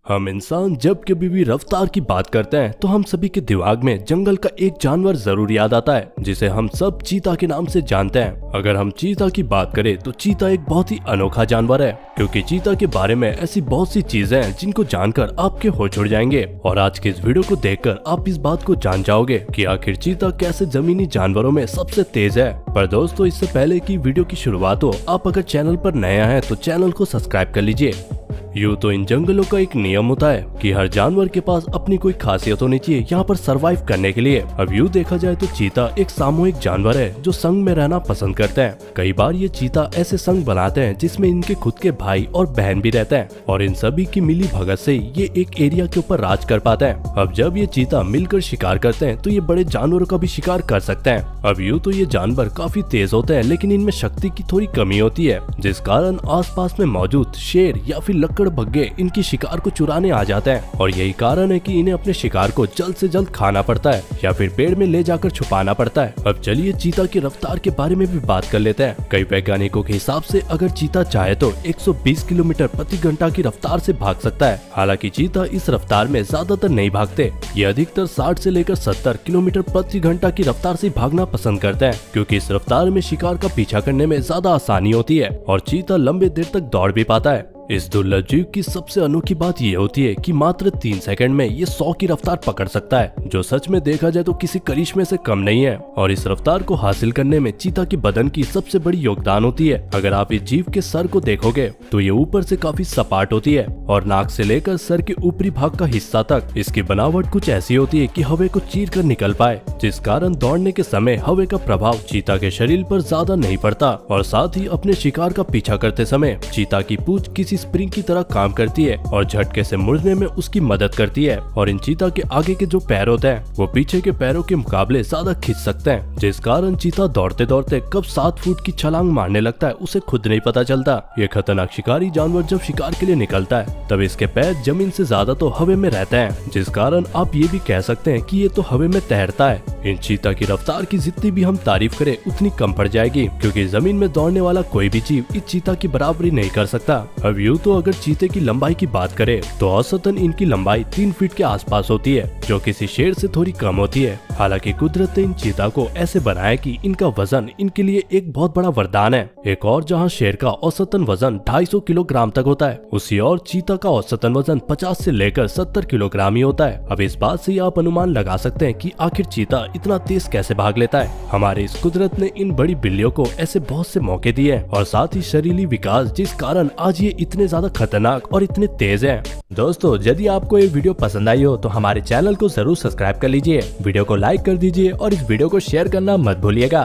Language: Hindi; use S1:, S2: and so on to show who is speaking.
S1: हम इंसान जब कभी भी रफ्तार की बात करते हैं तो हम सभी के दिमाग में जंगल का एक जानवर जरूर याद आता है जिसे हम सब चीता के नाम से जानते हैं। अगर हम चीता की बात करें तो चीता एक बहुत ही अनोखा जानवर है, क्योंकि चीता के बारे में ऐसी बहुत सी चीजें हैं जिनको जानकर आपके होश उड़ जाएंगे। और आज के इस वीडियो को देखकर आप इस बात को जान जाओगे कि आखिर चीता कैसे जमीनी जानवरों में सबसे तेज है। पर दोस्तों, इससे पहले कि वीडियो की शुरुआत हो, आप अगर चैनल पर नया है तो चैनल को सब्सक्राइब कर लीजिए। यूं तो इन जंगलों का एक नियम होता है कि हर जानवर के पास अपनी कोई खासियत होनी चाहिए यहाँ पर सरवाइव करने के लिए। अब यूं देखा जाए तो चीता एक सामूहिक जानवर है जो संग में रहना पसंद करते हैं। कई बार ये चीता ऐसे संग बनाते हैं जिसमें इनके खुद के भाई और बहन भी रहते हैं, और इन सभी की मिली भगत से ये एक एरिया के ऊपर राज कर पाते हैं। अब जब ये चीता मिलकर शिकार करते हैं तो ये बड़े जानवरों का भी शिकार कर सकते हैं। अब यूं तो ये जानवर काफी तेज होते हैं, लेकिन इनमें शक्ति की थोड़ी कमी होती है, जिस कारण आसपास में मौजूद शेर या फिर लकड़बग्घे इनकी शिकार को चुराने आ जाते हैं। और यही कारण है कि इन्हें अपने शिकार को जल्द से जल्द खाना पड़ता है या फिर पेड़ में ले जाकर छुपाना पड़ता है। अब चलिए चीता की रफ्तार के बारे में भी बात कर लेते हैं। कई वैज्ञानिकों के हिसाब से अगर चीता चाहे तो 120 किलोमीटर प्रति घंटा की रफ्तार से भाग सकता है। हालांकि चीता इस रफ्तार में ज्यादातर नहीं भागते, ये अधिकतर 60 से लेकर 70 किलोमीटर प्रति घंटा की रफ्तार से भागना पसंद करते हैं, क्योंकि इस रफ्तार में शिकार का पीछा करने में ज्यादा आसानी होती है और चीता लंबे देर तक दौड़ भी पाता है। इस दुर्लभ जीव की सबसे अनोखी बात ये होती है कि मात्र 3 सेकंड में ये 100 की रफ्तार पकड़ सकता है, जो सच में देखा जाए तो किसी करिश्मे से कम नहीं है। और इस रफ्तार को हासिल करने में चीता के बदन की सबसे बड़ी योगदान होती है। अगर आप इस जीव के सर को देखोगे तो ये ऊपर से काफी सपाट होती है और नाक से लेकर सर के ऊपरी भाग का हिस्सा तक इसकी बनावट कुछ ऐसी होती है कि हवा को चीर कर निकल पाए, जिस कारण दौड़ने के समय हवा का प्रभाव चीता के शरीर पर ज्यादा नहीं पड़ता। और साथ ही अपने शिकार का पीछा करते समय चीता की पूंछ किसी स्प्रिंग की तरह काम करती है और झटके से मुड़ने में उसकी मदद करती है। और इन चीता के आगे के जो पैर होते हैं वो पीछे के पैरों के मुकाबले ज्यादा खिंच सकते हैं, जिस कारण चीता दौड़ते दौड़ते कब 7 फुट की छलांग मारने लगता है उसे खुद नहीं पता चलता। ये खतरनाक शिकारी जानवर जब शिकार के लिए निकलता है तब इसके पैर जमीन से ज्यादा तो हवा में रहते हैं, जिस कारण आप ये भी कह सकते हैं कि ये तो हवा में तैरता है। इन चीता की रफ्तार की जितनी भी हम तारीफ करें उतनी कम पड़ जाएगी, क्योंकि जमीन में दौड़ने वाला कोई भी जीव इस चीता की बराबरी नहीं कर सकता। अब यूं तो अगर चीते की लंबाई की बात करें तो औसतन इनकी लंबाई 3 फीट के आसपास होती है, जो किसी शेर से थोड़ी कम होती है। हालांकि कुदरत ने इन चीता को ऐसे बनाया कि इनका वजन इनके लिए एक बहुत बड़ा वरदान है। एक और जहां शेर का औसतन वजन 250 किलोग्राम तक होता है, उसी और चीता का औसतन वजन 50 से लेकर 70 किलोग्राम ही होता है। अब इस बात से आप अनुमान लगा सकते हैं कि आखिर चीता इतना तेज कैसे भाग लेता है। हमारे इस कुदरत ने इन बड़ी बिल्लियों को ऐसे बहुत से मौके दिए हैं और साथ ही शरीरी विकास, जिस कारण आज ये इतने ज्यादा खतरनाक और इतने तेज हैं। दोस्तों, यदि आपको ये वीडियो पसंद आई हो तो हमारे चैनल को जरूर सब्सक्राइब कर लीजिए, वीडियो को लाइक कर दीजिए और इस वीडियो को शेयर करना मत भूलिएगा।